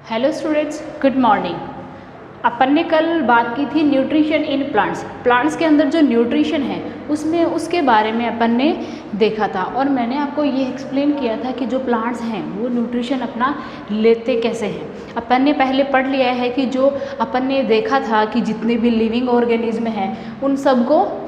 Hello students, good morning. अपन ने कल बात की थी न्यूट्रिशन इन प्लांट्स। प्लांट्स के अंदर जो न्यूट्रिशन है उसमें उसके बारे में अपन ने देखा था और मैंने आपको ये एक्सप्लेन किया था कि जो प्लांट्स हैं वो न्यूट्रिशन अपना लेते कैसे हैं। अपन ने पहले पढ़ लिया है कि जो अपन ने देखा था कि जितने भी लिविंग ऑर्गेनिज्म हैं उन सबको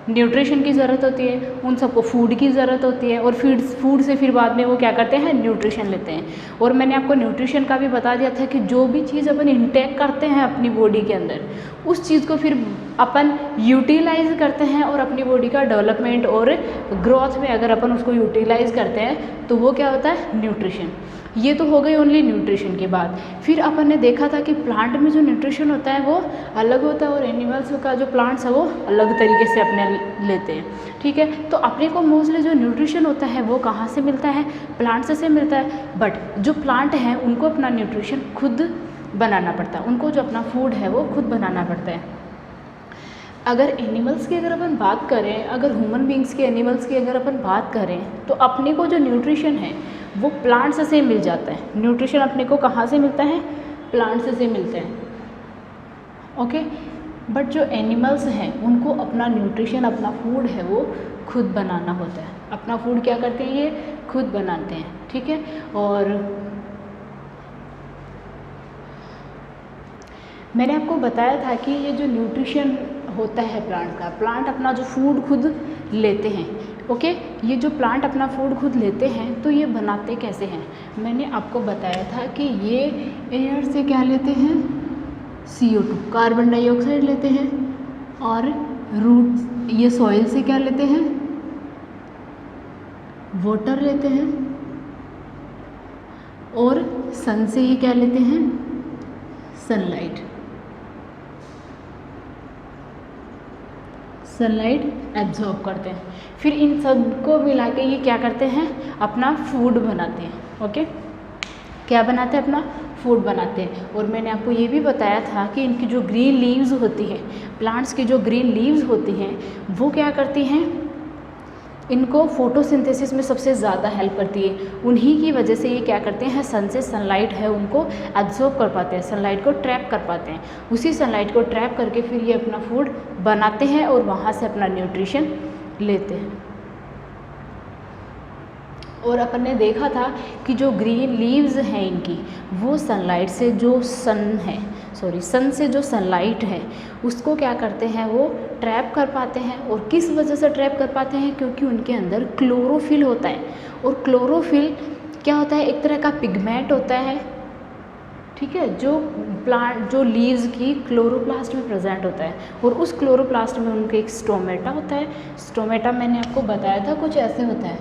न्यूट्रिशन की ज़रूरत होती है, उन सबको फूड की ज़रूरत होती है और फूड से फिर बाद में वो क्या करते हैं, न्यूट्रिशन लेते हैं। और मैंने आपको न्यूट्रिशन का भी बता दिया था कि जो भी चीज़ अपन इंटेक करते हैं अपनी बॉडी के अंदर उस चीज़ को फिर अपन यूटिलाइज करते हैं और अपनी बॉडी का डेवलपमेंट और ग्रोथ में अगर अपन उसको यूटिलाइज करते हैं तो वो क्या होता है, न्यूट्रिशन। ये तो हो गई ओनली न्यूट्रिशन की बात। फिर अपन ने देखा था कि प्लांट में जो न्यूट्रिशन होता है वो अलग होता है और एनिमल्स का जो प्लांट्स है वो अलग तरीके से अपने लेते हैं। ठीक है, तो अपने को मोस्टली जो न्यूट्रिशन होता है वो कहाँ से मिलता है, प्लांट से मिलता है। बट जो प्लांट हैं उनको अपना न्यूट्रिशन खुद बनाना पड़ता है, उनको जो अपना फूड है वो खुद बनाना पड़ता है। अगर एनिमल्स की अगर अपन बात करें, अगर ह्यूमन बींग्स के एनिमल्स की अगर अपन बात करें तो अपने को जो न्यूट्रिशन है वो प्लांट्स से मिल जाता है। न्यूट्रिशन अपने को कहाँ से मिलता है, प्लांट्स से मिलता है। ओके, बट जो एनिमल्स हैं उनको अपना न्यूट्रिशन, अपना फूड है वो खुद बनाना होता है। अपना फूड क्या करते हैं, ये खुद बनाते हैं। ठीक है, और मैंने आपको बताया था कि ये जो न्यूट्रिशन होता है प्लांट का, प्लांट अपना जो फूड खुद लेते हैं। ओके, ये जो प्लांट अपना फूड खुद लेते हैं तो ये बनाते कैसे हैं। मैंने आपको बताया था कि ये एयर से क्या लेते हैं, CO2 कार्बन डाइऑक्साइड लेते हैं, और रूट ये सॉइल से क्या लेते हैं, वाटर लेते हैं, और सन से ये क्या लेते हैं, सनलाइट एब्जॉर्ब करते हैं। फिर इन सब को मिला के ये क्या करते हैं, अपना फूड बनाते हैं। ओके, क्या बनाते हैं, अपना फूड बनाते हैं। और मैंने आपको ये भी बताया था कि इनकी जो ग्रीन लीव्स होती हैं, प्लांट्स की जो ग्रीन लीव्स होती हैं वो क्या करती हैं, इनको फोटोसिंथेसिस में सबसे ज़्यादा हेल्प करती है। उन्हीं की वजह से ये क्या करते हैं, सन से सनलाइट है उनको एब्जॉर्ब कर पाते हैं, सनलाइट को ट्रैप कर पाते हैं। उसी सनलाइट को ट्रैप करके फिर ये अपना फूड बनाते हैं और वहाँ से अपना न्यूट्रिशन लेते हैं। और अपन ने देखा था कि जो ग्रीन लीव्स हैं इनकी, वो सनलाइट से जो सन से जो सनलाइट है उसको क्या करते हैं, वो ट्रैप कर पाते हैं। और किस वजह से ट्रैप कर पाते हैं, क्योंकि उनके अंदर क्लोरोफिल होता है। और क्लोरोफिल क्या होता है, एक तरह का पिगमेंट होता है। ठीक है, जो लीव्स की क्लोरोप्लास्ट में प्रेजेंट होता है, और उस क्लोरोप्लास्ट में उनके एक स्टोमेटा होता है। स्टोमेटा मैंने आपको बताया था कुछ ऐसे होता है।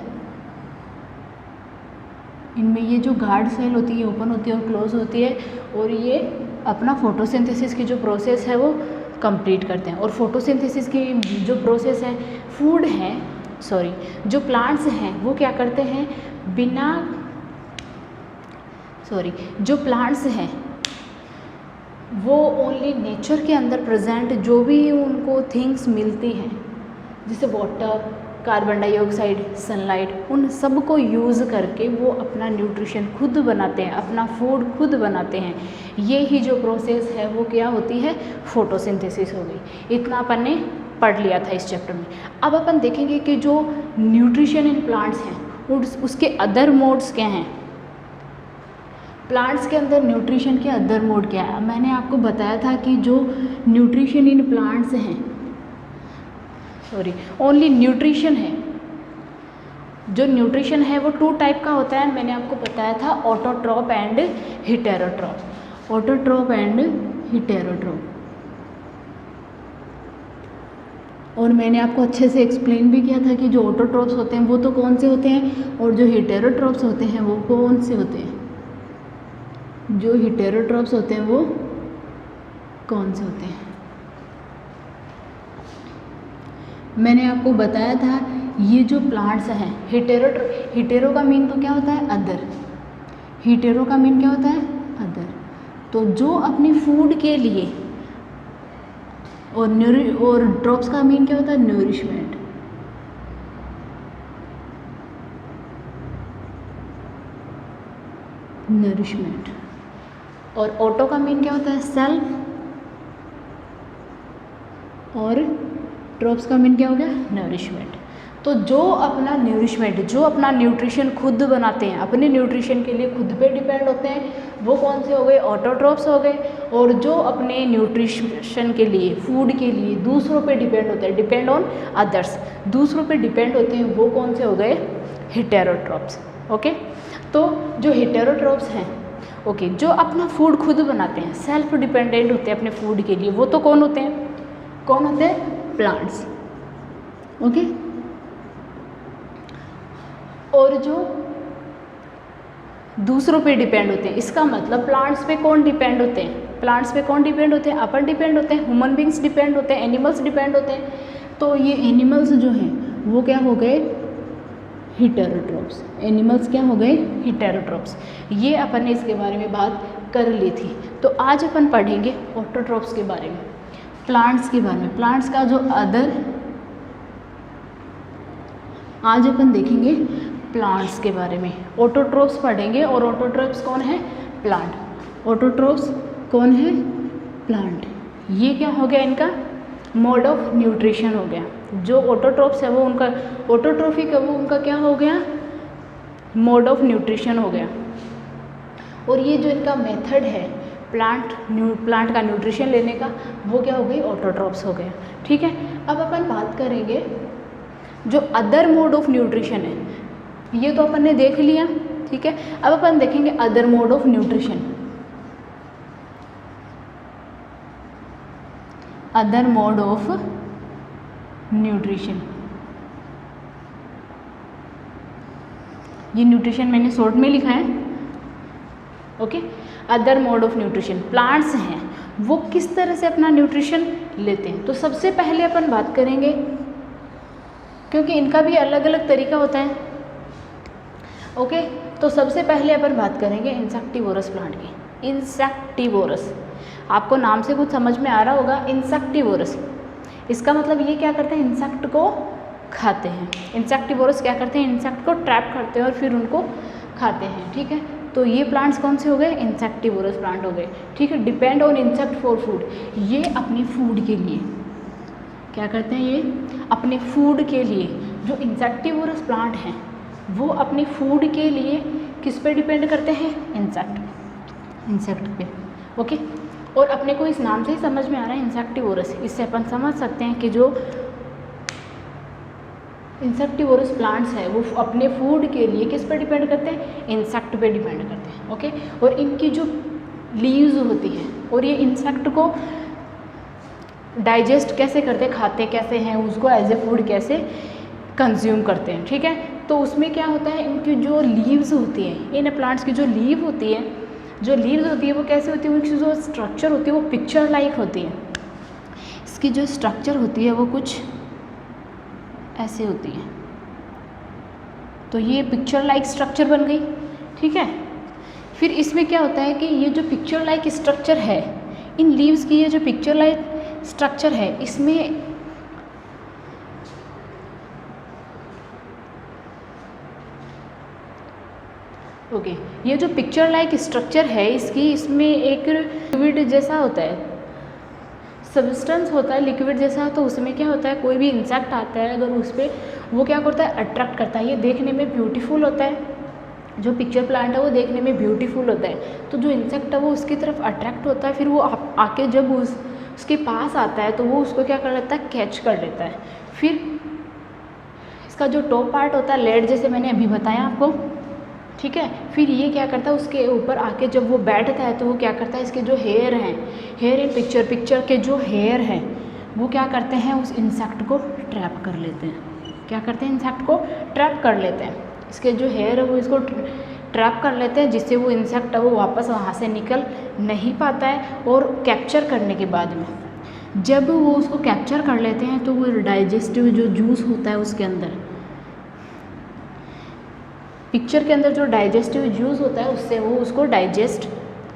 इनमें ये जो गार्ड सेल होती है ओपन होती है और क्लोज होती है, और ये अपना फोटोसिंथेसिस की जो प्रोसेस है वो कंप्लीट करते हैं। और फोटोसिंथेसिस की जो प्रोसेस है, जो प्लांट्स हैं वो क्या करते हैं, जो प्लांट्स हैं वो ओनली नेचर के अंदर प्रेजेंट जो भी उनको थिंग्स मिलती हैं, जैसे वाटर, कार्बन डाइऑक्साइड, सनलाइट, उन सब को यूज़ करके वो अपना न्यूट्रिशन खुद बनाते हैं, अपना फूड खुद बनाते हैं। ये ही जो प्रोसेस है वो क्या होती है, फोटोसिंथेसिस हो गई। इतना अपन ने पढ़ लिया था इस चैप्टर में। अब अपन देखेंगे कि जो न्यूट्रिशन इन प्लांट्स हैं उसके अदर मोड्स क्या हैं। प्लांट्स के अंदर न्यूट्रिशन के अदर मोड क्या है। मैंने आपको बताया था कि जो न्यूट्रिशन इन प्लांट्स हैं, ओनली न्यूट्रिशन है, जो न्यूट्रिशन है वो 2 टाइप का होता है। मैंने आपको बताया था autotroph and heterotroph. Autotroph and heterotroph. और मैंने आपको अच्छे से एक्सप्लेन भी किया था कि जो ऑटोट्रॉप्स होते हैं वो तो कौन से होते हैं, और जो हिटेरोट्रॉप्स होते हैं वो कौन से होते हैं। जो हिटेरोट्रॉप्स होते हैं वो कौन से होते हैं, मैंने आपको बताया था। ये जो प्लांट्स हैं, हिटेरो का मीन तो क्या होता है, अदर। हिटेरो का मीन क्या होता है, अदर। तो जो अपनी फूड के लिए, और ड्रॉप्स का मीन क्या होता है, न्यूरिशमेंट। और ऑटो का मीन क्या होता है? सेल्फ, और ट्रॉप्स का मीन क्या हो गया? नरिशमेंट। तो जो अपना न्यूरिशमेंट, जो अपना न्यूट्रिशन खुद बनाते हैं, अपने न्यूट्रिशन के लिए खुद पे डिपेंड होते हैं, वो कौन से हो गए? ऑटोट्रॉप्स हो गए। और जो अपने न्यूट्रिशन के लिए, फूड के लिए दूसरों पे डिपेंड होते हैं, डिपेंड ऑन अदर्स, दूसरों पे डिपेंड होते हैं, वो कौन से हो गए? हेटेरोट्रॉप्स। ओके, तो जो हेटेरोट्रॉप्स हैं, ओके, जो अपना फूड खुद बनाते हैं, सेल्फ डिपेंडेंट होते हैं अपने फूड के लिए, वो तो कौन होते हैं? कौन होते हैं? प्लांट्स। ओके, और जो दूसरों पे डिपेंड होते हैं, इसका मतलब प्लांट्स पे कौन डिपेंड होते हैं? प्लांट्स पे कौन डिपेंड होते हैं? अपन डिपेंड होते हैं, ह्यूमन बींग्स डिपेंड होते हैं, एनिमल्स डिपेंड होते हैं। तो ये एनिमल्स जो हैं वो क्या हो गए? हेटेरोट्रॉप्स। एनिमल्स क्या हो गए? हेटेरोट्रॉप्स। ये अपन ने इसके बारे में बात कर ली थी। तो आज अपन पढ़ेंगे ऑटोट्रॉप्स के बारे में, प्लांट्स के बारे में, प्लांट्स का जो अदर, आज अपन देखेंगे प्लांट्स के बारे में। ऑटोट्रॉप्स पढ़ेंगे, और ऑटोट्रॉप्स कौन है? प्लांट। ऑटोट्रॉप्स कौन है? प्लांट। ये क्या हो गया? इनका मोड ऑफ न्यूट्रिशन हो गया। जो ऑटोट्रॉप्स है वो उनका, ऑटोट्रॉफिक है वो उनका क्या हो गया? मोड ऑफ न्यूट्रिशन हो गया। और ये जो इनका मेथड है प्लांट का न्यूट्रिशन लेने का, वो क्या हो गई? ऑटोट्रॉप्स हो गया। ठीक है, अब अपन बात करेंगे जो अदर मोड ऑफ न्यूट्रिशन है, ये तो अपन ने देख लिया। ठीक है, अब अपन देखेंगे other mode of nutrition. Other mode of nutrition, ये न्यूट्रिशन मैंने शॉर्ट में लिखा है। Okay, other mode of nutrition, plants हैं वो किस तरह से अपना न्यूट्रिशन लेते हैं। तो सबसे पहले अपन बात करेंगे, क्योंकि इनका भी अलग अलग तरीका होता है। ओके, तो सबसे पहले अपन बात करेंगे इंसेक्टिवोरस प्लांट की। इंसेक्टिवोरस, आपको नाम से कुछ समझ में आ रहा होगा, इंसेक्टिवोरस। इसका मतलब ये क्या करते हैं? इंसेक्ट को खाते हैं। इंसेक्टिवोरस क्या करते हैं? इंसेक्ट को ट्रैप करते हैं और फिर उनको खाते हैं। ठीक है, तो ये प्लांट्स कौन से हो गए? इंसेक्टिवोरस प्लांट हो गए। ठीक है, depend on insect for food. ये अपने फूड के लिए क्या करते हैं? ये अपने फूड के लिए, जो इंसेक्टिवोरस प्लांट हैं वो अपने फूड के लिए किस पे डिपेंड करते हैं? इंसेक्ट पे। ओके, और अपने को इस नाम से ही समझ में आ रहा है इंसेक्टिवोरस। इससे अपन समझ सकते हैं कि जो इंसेक्टिवोरस प्लांट्स है वो अपने फूड के लिए किस पे डिपेंड करते हैं? इंसेक्ट पे डिपेंड करते हैं। ओके, और इनकी जो लीव्स होती हैं, और ये इंसेक्ट को डाइजेस्ट कैसे करते हैं, खाते कैसे हैं, उसको एज ए फूड कैसे कंज्यूम करते हैं। ठीक है, तो उसमें क्या होता है? इनकी जो लीव्स होती हैं, इन प्लांट्स की जो लीव होती है, जो लीव्स होती है वो कैसे होती है? उनकी जो स्ट्रक्चर होती है वो पिक्चर लाइक होती है। इसकी जो स्ट्रक्चर होती है वो कुछ ऐसे होती है। तो ये पिक्चर लाइक स्ट्रक्चर बन गई। ठीक है, फिर इसमें क्या होता है कि ये जो पिक्चर लाइक स्ट्रक्चर है, इन लीव्स की ये जो पिक्चर लाइक स्ट्रक्चर है, इसमें ओके, ये जो पिक्चर लाइक स्ट्रक्चर है इसकी, इसमें एक लिक्विड जैसा होता है, सब्सटेंस होता है लिक्विड जैसा। तो उसमें क्या होता है? कोई भी इंसेक्ट आता है अगर उस पर, वो क्या करता है? अट्रैक्ट करता है। ये देखने में ब्यूटीफुल होता है, जो पिक्चर प्लांट है वो देखने में ब्यूटीफुल होता है। तो जो इंसेक्ट है वो उसकी तरफ अट्रैक्ट होता है, फिर वो आके जब उसके पास आता है तो वो उसको क्या कर लेता है? कैच कर लेता है। फिर इसका जो टॉप पार्ट होता है, लेड जैसे मैंने अभी बताया आपको। ठीक है, फिर ये क्या करता है? उसके ऊपर आके जब वो बैठता है तो वो क्या करता है? इसके जो हेयर हैं, हेयर इन पिक्चर के जो हेयर हैं वो क्या करते हैं? उस इंसेक्ट को ट्रैप कर लेते हैं। क्या करते हैं? इंसेक्ट को ट्रैप कर लेते हैं। इसके जो हेयर है वो इसको ट्रैप कर लेते हैं, जिससे वो इंसेक्ट है वो वापस वहाँ से निकल नहीं पाता है। और कैप्चर करने के बाद में जब वो उसको कैप्चर कर लेते हैं तो वो डाइजेस्टिव जो जूस होता है उसके अंदर, पिक्चर के अंदर जो डाइजेस्टिव जूस होता है उससे वो उसको डाइजेस्ट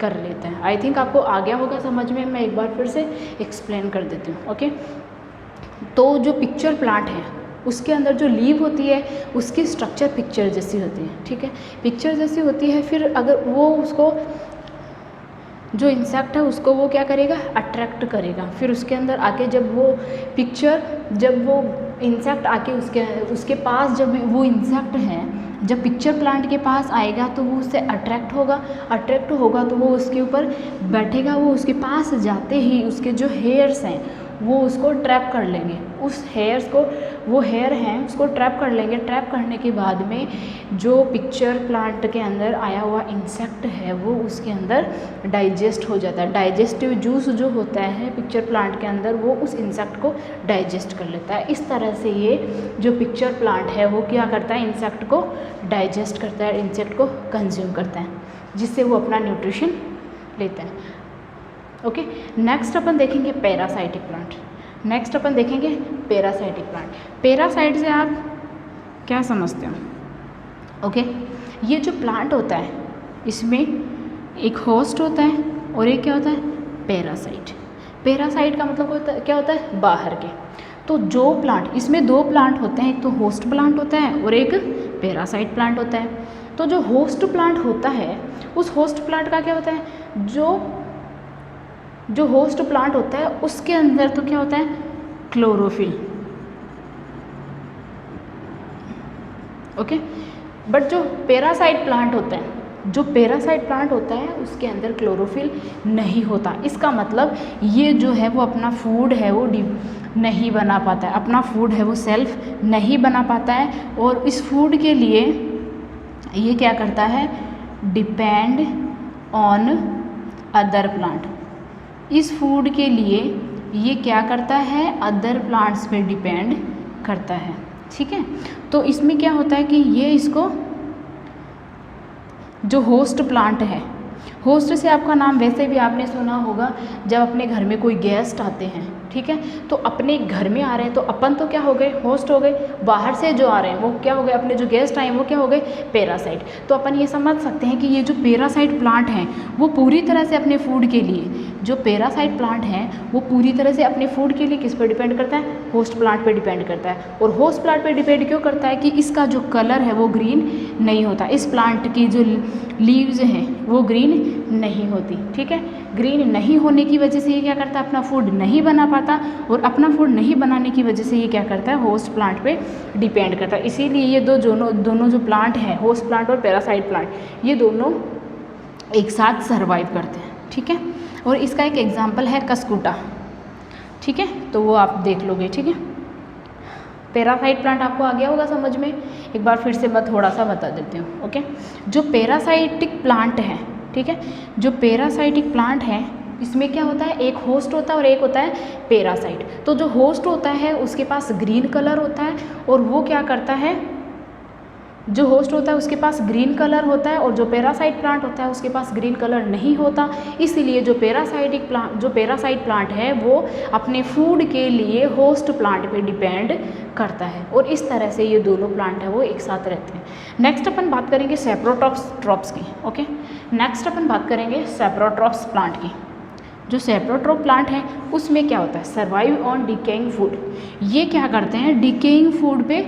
कर लेते हैं। आई थिंक आपको आ गया होगा समझ में, मैं एक बार फिर से एक्सप्लेन कर देती हूँ। ओके, तो जो पिक्चर प्लांट है उसके अंदर जो लीव होती है उसकी स्ट्रक्चर पिक्चर जैसी होती है। ठीक है, पिक्चर जैसी होती है। फिर अगर वो उसको जो इंसेक्ट है उसको वो क्या करेगा, अट्रैक्ट करेगा। फिर उसके अंदर आके जब वो इंसेक्ट आके उसके पास जब वो इंसेक्ट है जब पिक्चर प्लांट के पास आएगा तो वो उससे अट्रैक्ट होगा तो वो उसके ऊपर बैठेगा। वो उसके पास जाते ही उसके जो हेयर्स हैं वो उसको ट्रैप कर लेंगे, उस हेयर्स को, वो हेयर हैं उसको ट्रैप कर लेंगे। ट्रैप करने के बाद में जो पिक्चर प्लांट के अंदर आया हुआ इंसेक्ट है वो उसके अंदर डाइजेस्ट हो जाता है। डाइजेस्टिव जूस जो होता है पिक्चर प्लांट के अंदर वो उस इंसेक्ट को डाइजेस्ट कर लेता है। इस तरह से ये जो पिक्चर प्लांट है वो क्या करता है, इंसेक्ट को डाइजेस्ट करता है, इंसेक्ट को कंज्यूम करता है, जिससे वो अपना न्यूट्रिशन लेता है। ओके, नेक्स्ट अपन देखेंगे पैरासाइटिक प्लांट। पैरासाइट से आप क्या समझते हो? ओके, ये जो प्लांट होता है इसमें एक होस्ट होता है और एक क्या होता है, पैरासाइट। पैरासाइट का मतलब क्या होता है, बाहर के। तो जो प्लांट, इसमें दो प्लांट होते हैं, एक तो होस्ट प्लांट होता है और एक पैरासाइट प्लांट होता है। तो जो होस्ट प्लांट होता है उस होस्ट प्लांट का क्या होता है, जो होस्ट प्लांट होता है उसके अंदर तो क्या होता है, क्लोरोफिल। ओके, बट जो पैरासाइट प्लांट होता है उसके अंदर क्लोरोफिल नहीं होता। इसका मतलब ये जो है वो अपना फूड है वो नहीं बना पाता है, अपना फूड है वो सेल्फ नहीं बना पाता है। और इस फूड के लिए ये क्या करता है, डिपेंड ऑन अदर प्लांट। इस फूड के लिए ये क्या करता है, अदर प्लांट्स पे डिपेंड करता है। ठीक है, तो इसमें क्या होता है कि ये इसको, जो होस्ट प्लांट है, होस्ट से आपका नाम वैसे भी आपने सुना होगा, जब अपने घर में कोई गेस्ट आते हैं, ठीक है, तो अपने घर में आ रहे हैं तो अपन तो क्या हो गए, होस्ट हो गए। बाहर से जो आ रहे हैं वो क्या हो गए, अपने जो गेस्ट आए हैं वो क्या हो गए, पैरासाइट। तो अपन ये समझ सकते हैं कि ये जो पैरासाइट प्लांट हैं वो पूरी तरह से अपने फूड के लिए, जो पैरासाइट प्लांट हैं वो पूरी तरह से अपने फूड के लिए किस पर डिपेंड करता है, होस्ट प्लांट पे डिपेंड करता है। और होस्ट प्लांट पे डिपेंड क्यों करता है कि इसका जो कलर है वो ग्रीन नहीं होता, इस प्लांट की जो लीव्स हैं वो ग्रीन नहीं होती। ठीक है, ग्रीन नहीं होने की वजह से ये क्या करता है, अपना फूड नहीं बना पाता, और अपना फूड नहीं बनाने की वजह से ये क्या करता है, होस्ट प्लांट पे डिपेंड करता है। इसीलिए ये दोनों जो प्लांट हैं, होस्ट प्लांट और पैरासाइट प्लांट, ये दोनों एक साथ सर्वाइव करते हैं। ठीक है, और इसका एक एग्जाम्पल है कस्कुटा। ठीक है, तो वो आप देख लोगे। ठीक है, पैरासाइट प्लांट आपको आ गया होगा समझ में। एक बार फिर से मैं थोड़ा सा बता देती हूँ। ओके, जो पैरासाइटिक प्लांट है, ठीक है, जो पैरासाइटिक प्लांट है इसमें क्या होता है, एक होस्ट होता है और एक होता है पैरासाइट। तो जो होस्ट होता है उसके पास ग्रीन कलर होता है, और वो क्या करता है, जो होस्ट होता है उसके पास ग्रीन कलर होता है, और जो पैरासाइट प्लांट होता है उसके पास ग्रीन कलर नहीं होता। इसलिए जो पैरासाइट प्लांट है वो अपने फूड के लिए होस्ट प्लांट पे डिपेंड करता है, और इस तरह से ये दोनों प्लांट है वो एक साथ रहते हैं। नेक्स्ट अपन बात करेंगे सेप्रोट्रॉप्स की। ओके, नेक्स्ट अपन बात करेंगे सेप्रोट्रॉप्स प्लांट की। जो सेप्रोट्रॉप प्लांट है उसमें क्या होता है, सर्वाइव ऑन डिकेइंग फूड। ये क्या करते हैं, डिकेइंग फूड पे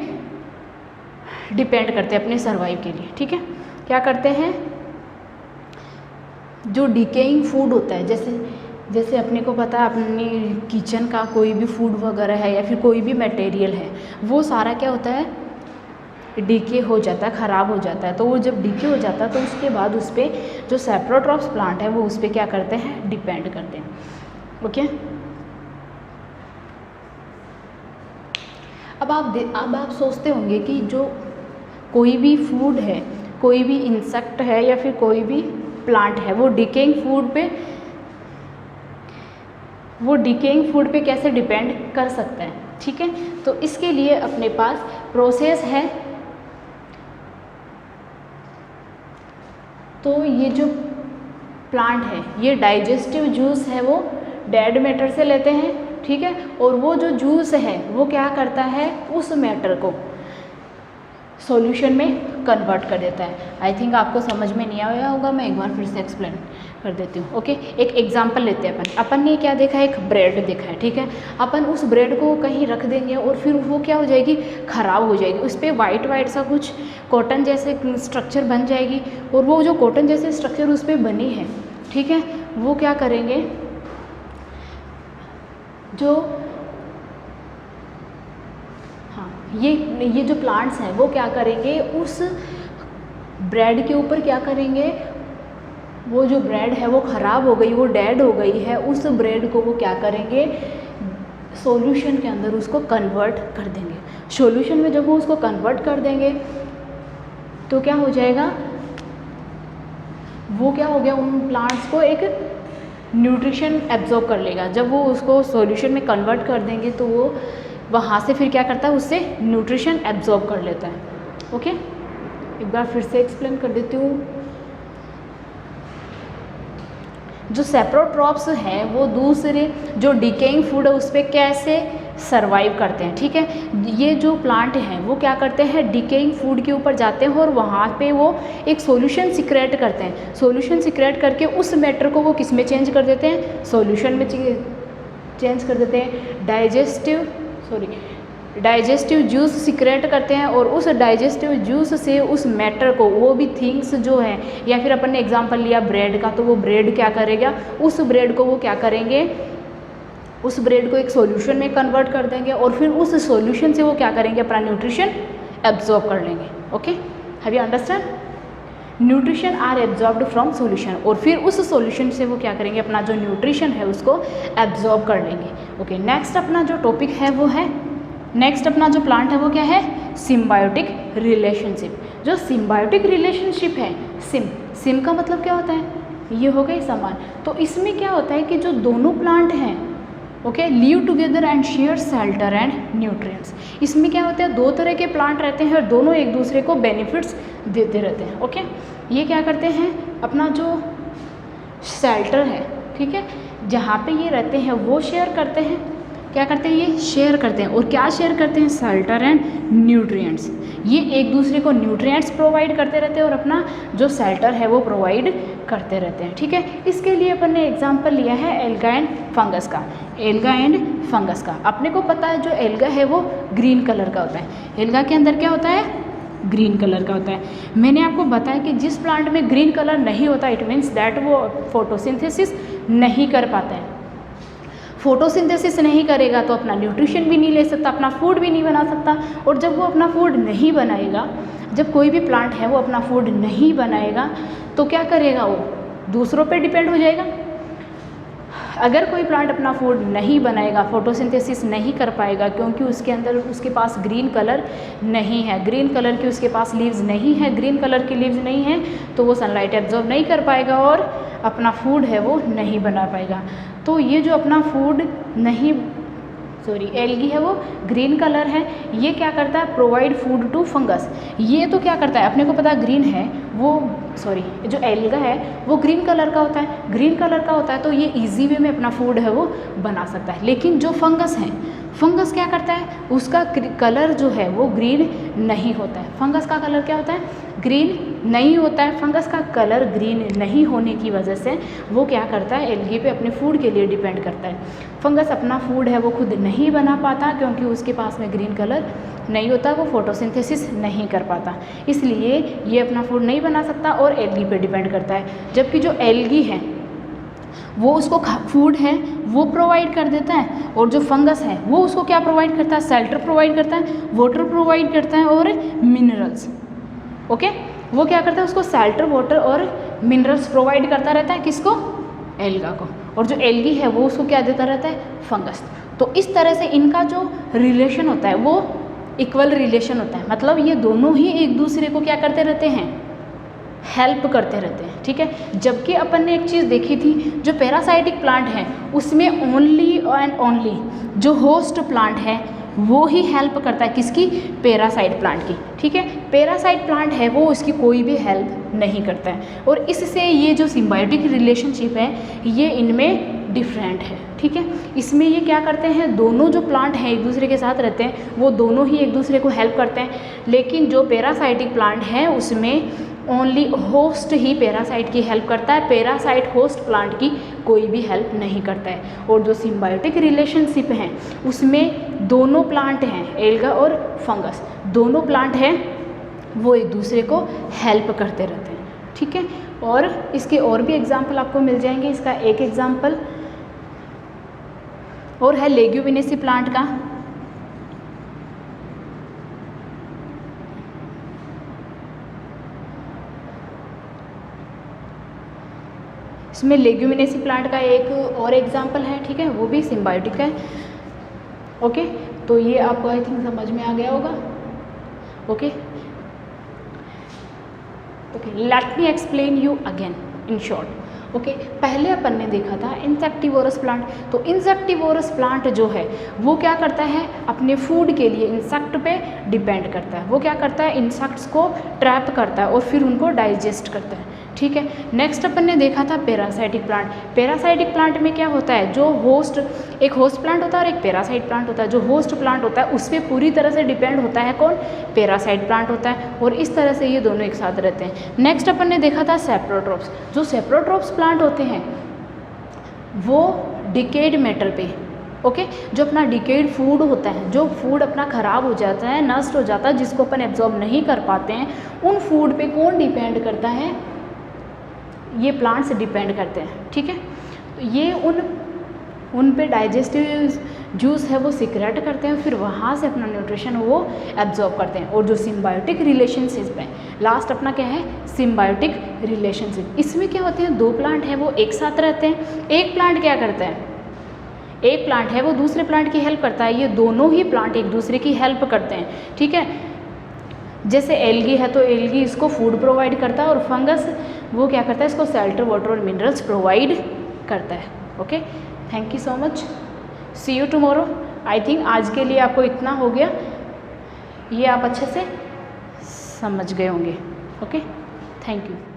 डिपेंड करते हैं अपने सर्वाइव के लिए। ठीक है, क्या करते हैं, जो डिकेइंग फूड होता है, जैसे अपने को पता है अपनी किचन का कोई भी फूड वगैरह है या फिर कोई भी मटेरियल है, वो सारा क्या होता है, डीके हो जाता है, ख़राब हो जाता है। तो वो जब डीके हो जाता है तो उसके बाद उस पर जो सेप्रोट्रॉप्स प्लांट है वो उस पर क्या करते हैं, डिपेंड करते हैं। ओके, अब आप सोचते होंगे कि जो कोई भी फूड है, कोई भी इंसेक्ट है या फिर कोई भी प्लांट है, वो डिकेइंग फूड पे कैसे डिपेंड कर सकता है। ठीक है, तो इसके लिए अपने पास प्रोसेस है। तो ये जो प्लांट है ये डाइजेस्टिव जूस है वो डेड मैटर से लेते हैं। ठीक है, और वो जो जूस है वो क्या करता है, उस मैटर को सॉल्यूशन में कन्वर्ट कर देता है। आई थिंक आपको समझ में नहीं आया होगा, मैं एक बार फिर से एक्सप्लेन कर देती हूँ। ओके, एक एग्जांपल लेते हैं अपन ने क्या देखा है, एक ब्रेड देखा है। ठीक है, अपन उस ब्रेड को कहीं रख देंगे और फिर वो क्या हो जाएगी, ख़राब हो जाएगी। उस पर वाइट सा कुछ कॉटन जैसे स्ट्रक्चर बन जाएगी, और वो जो कॉटन जैसे स्ट्रक्चर उस पर बनी है, ठीक है, वो क्या करेंगे, जो ये जो प्लांट्स हैं वो क्या करेंगे, उस ब्रेड के ऊपर क्या करेंगे, वो जो ब्रेड है वो ख़राब हो गई, वो डेड हो गई है, उस ब्रेड को वो क्या करेंगे, सॉल्यूशन के अंदर उसको कन्वर्ट कर देंगे। सॉल्यूशन में जब वो उसको कन्वर्ट कर देंगे तो क्या हो जाएगा, वो क्या हो गया, उन प्लांट्स को एक न्यूट्रिशन एब्जॉर्ब कर लेगा। जब वो उसको सॉल्यूशन में कन्वर्ट कर देंगे तो वो वहाँ से फिर क्या करता है, उससे न्यूट्रिशन एब्जॉर्ब कर लेता है। ओके, एक बार फिर से एक्सप्लेन कर देती हूँ। जो सेप्रोट्रॉप्स हैं वो दूसरे जो डिकेइंग फूड है उस पर कैसे सरवाइव करते हैं, ठीक है। ये जो प्लांट हैं वो क्या करते हैं, डिकेइंग फूड के ऊपर जाते हैं और वहाँ पे वो एक सॉल्यूशन सिक्रेट करते हैं। सॉल्यूशन सिक्रेट करके उस मैटर को वो किस में चेंज कर देते हैं, सॉल्यूशन में चेंज कर देते हैं। डाइजेस्टिव जूस सिक्रेट करते हैं और उस डाइजेस्टिव जूस से उस मैटर को, वो भी थिंग्स जो है, या फिर अपन ने एग्जांपल लिया ब्रेड का, तो वो ब्रेड क्या करेगा, उस ब्रेड को वो क्या करेंगे, उस ब्रेड को एक सॉल्यूशन में कन्वर्ट कर देंगे और फिर उस सॉल्यूशन से वो क्या करेंगे, अपना न्यूट्रिशन एब्जॉर्ब कर लेंगे। Okay, have you understand? Nutrition are absorbed from solution, और फिर उस सॉल्यूशन से वो क्या करेंगे, अपना जो न्यूट्रिशन है उसको एब्जॉर्ब कर लेंगे। ओके, नेक्स्ट अपना जो टॉपिक है वो है, नेक्स्ट अपना जो प्लांट है वो क्या है, सिम्बायोटिक रिलेशनशिप। जो सिम्बायोटिक रिलेशनशिप है, सिम का मतलब क्या होता है, ये हो गई समान। तो इसमें क्या होता है कि जो दोनों प्लांट हैं, okay, live together and share shelter and nutrients. इसमें क्या होता है, दो तरह के प्लांट रहते हैं और दोनों एक दूसरे को बेनिफिट्स देते रहते हैं। ओके, ये क्या करते हैं, अपना जो शेल्टर है, ठीक है, जहाँ पे ये रहते हैं वो शेयर करते हैं, क्या करते हैं, ये शेयर करते हैं। और क्या शेयर करते हैं, शेल्टर एंड न्यूट्रिएंट्स। ये एक दूसरे को न्यूट्रिएंट्स प्रोवाइड करते रहते हैं और अपना जो शेल्टर है वो प्रोवाइड करते रहते हैं, ठीक है। इसके लिए अपन ने एग्जांपल लिया है एल्गा एंड फंगस का। एल्गा एंड फंगस का अपने को पता है, जो एल्गा है वो ग्रीन कलर का होता है। एल्गा के अंदर क्या होता है, ग्रीन कलर का होता है। मैंने आपको बताया कि जिस प्लांट में ग्रीन कलर नहीं होता, इट मीन्स दैट वो फोटोसिंथेसिस नहीं कर पाता है। फोटोसिंथेसिस नहीं करेगा तो अपना न्यूट्रिशन भी नहीं ले सकता, अपना फूड भी नहीं बना सकता। और जब वो अपना फूड नहीं बनाएगा, जब कोई भी प्लांट है वो अपना फूड नहीं बनाएगा तो क्या करेगा, वो दूसरों पे डिपेंड हो जाएगा। अगर कोई प्लांट अपना फूड नहीं बनाएगा, फोटोसिंथेसिस नहीं कर पाएगा, क्योंकि उसके अंदर उसके पास ग्रीन कलर नहीं है, ग्रीन कलर की उसके पास लीव्स नहीं है, ग्रीन कलर की लीव्स नहीं है, तो वो सनलाइट एब्जॉर्ब नहीं कर पाएगा और अपना फूड है वो नहीं बना पाएगा। तो ये जो अपना फूड नहीं, एल्गी है वो ग्रीन कलर है, ये क्या करता है, प्रोवाइड फूड टू फंगस। ये तो क्या करता है, अपने को पता है ग्रीन है वो, जो एल्गा है वो ग्रीन कलर का होता है, ग्रीन कलर का होता है तो ये इजी वे में अपना फूड है वो बना सकता है। लेकिन जो फंगस है, फंगस क्या करता है, उसका कलर जो है वो ग्रीन नहीं होता है। फंगस का कलर क्या होता है, ग्रीन नहीं होता है। फंगस का कलर ग्रीन नहीं होने की वजह से वो क्या करता है, एल्गी पे अपने फूड के लिए डिपेंड करता है। फंगस अपना फूड है वो खुद नहीं बना पाता, क्योंकि उसके पास में ग्रीन कलर नहीं होता, वो फोटोसिंथेसिस नहीं कर पाता, इसलिए ये अपना फूड नहीं बना सकता और एल्गी पे डिपेंड करता है। जबकि जो एल्गी है वो उसको फूड है वो प्रोवाइड कर देता है, और जो फंगस है वो उसको क्या प्रोवाइड करता है, शेल्टर प्रोवाइड करता है, वाटर प्रोवाइड करता है और मिनरल्स। ओके, वो क्या करता है, उसको शेल्टर, वाटर और मिनरल्स प्रोवाइड करता रहता है, किसको, एल्गा को। और जो एल्गी है वो उसको क्या देता रहता है, फंगस। तो इस तरह से इनका जो रिलेशन होता है वो इक्वल रिलेशन होता है, मतलब ये दोनों ही एक दूसरे को क्या करते रहते हैं, हेल्प करते रहते हैं, ठीक है। जबकि अपन ने एक चीज़ देखी थी, जो पैरासाइटिक प्लांट है उसमें ओनली एंड ओनली जो होस्ट प्लांट है वो ही हेल्प करता है, किसकी, पैरासाइट प्लांट की, ठीक है। पैरासाइट प्लांट है वो उसकी कोई भी हेल्प नहीं करता है, और इससे ये जो सिम्बायोटिक रिलेशनशिप है ये इनमें डिफरेंट है, ठीक है। इसमें ये क्या करते हैं, दोनों जो प्लांट हैं एक दूसरे के साथ रहते हैं, वो दोनों ही एक दूसरे को हेल्प करते हैं। लेकिन जो पैरासाइटिक प्लांट है उसमें ओनली होस्ट ही पैरासाइट की हेल्प करता है, पैरासाइट होस्ट प्लांट की कोई भी हेल्प नहीं करता है। और जो सिम्बायोटिक रिलेशनशिप है उसमें दोनों प्लांट हैं, एल्गा और फंगस, दोनों प्लांट हैं वो एक दूसरे को हेल्प करते रहते हैं, ठीक है। और इसके और भी एग्जाम्पल आपको मिल जाएंगे। इसका एक एग्जाम्पल और है लेग्यूमिनेसी प्लांट का। इसमें लेग्यूमिनेसी प्लांट का एक और एग्जाम्पल है, ठीक है, वो भी सिम्बायोटिक है। ओके, तो ये आपको आई थिंक समझ में आ गया होगा। Okay, let me explain you again in short. Okay, पहले अपन ने देखा था इंसेक्टिवोरस प्लांट। तो इंसेक्टिवोरस प्लांट जो है वो क्या करता है, अपने फूड के लिए इंसेक्ट पे डिपेंड करता है। वो क्या करता है, इंसेक्ट्स को ट्रैप करता है और फिर उनको डाइजेस्ट करता है, ठीक है। नेक्स्ट अपन ने देखा था पैरासाइटिक प्लांट। पैरासाइटिक प्लांट में क्या होता है, जो होस्ट, एक होस्ट प्लांट होता है और एक पैरासाइट प्लांट होता है। जो होस्ट प्लांट होता है उस पर पूरी तरह से डिपेंड होता है कौन, पैरासाइट प्लांट होता है। और इस तरह से ये दोनों एक साथ रहते हैं। नेक्स्ट अपन ने देखा था सेप्रोट्रोप्स। जो सेप्रोट्रोप्स प्लांट होते हैं वो डिकेड मैटर पे, ओके, जो अपना डिकेड फूड होता है, जो फूड अपना ख़राब हो जाता है, नष्ट हो जाता है, जिसको अपन एब्जॉर्ब नहीं कर पाते हैं, उन फूड पे कौन डिपेंड करता है, ये प्लांट्स डिपेंड करते हैं, ठीक है। तो ये उन पे डाइजेस्टिव जूस है वो सिक्रेट करते हैं, फिर वहाँ से अपना न्यूट्रिशन वो एब्जॉर्ब करते हैं। और जो सिम्बायोटिक रिलेशनशिप है, लास्ट अपना क्या है, सिम्बायोटिक रिलेशनशिप। इसमें क्या होते हैं, दो प्लांट हैं वो एक साथ रहते हैं। एक प्लांट क्या करता है, एक प्लांट है वो दूसरे प्लांट की हेल्प करता है। ये दोनों ही प्लांट एक दूसरे की हेल्प करते हैं, ठीक है। जैसे एल्गी है तो एल्गी इसको फूड प्रोवाइड करता है और फंगस वो क्या करता है, इसको शेल्टर, वाटर और मिनरल्स प्रोवाइड करता है। Okay, thank you so much, see you tomorrow. I think आज के लिए आपको इतना हो गया, ये आप अच्छे से समझ गए होंगे। Okay, thank you.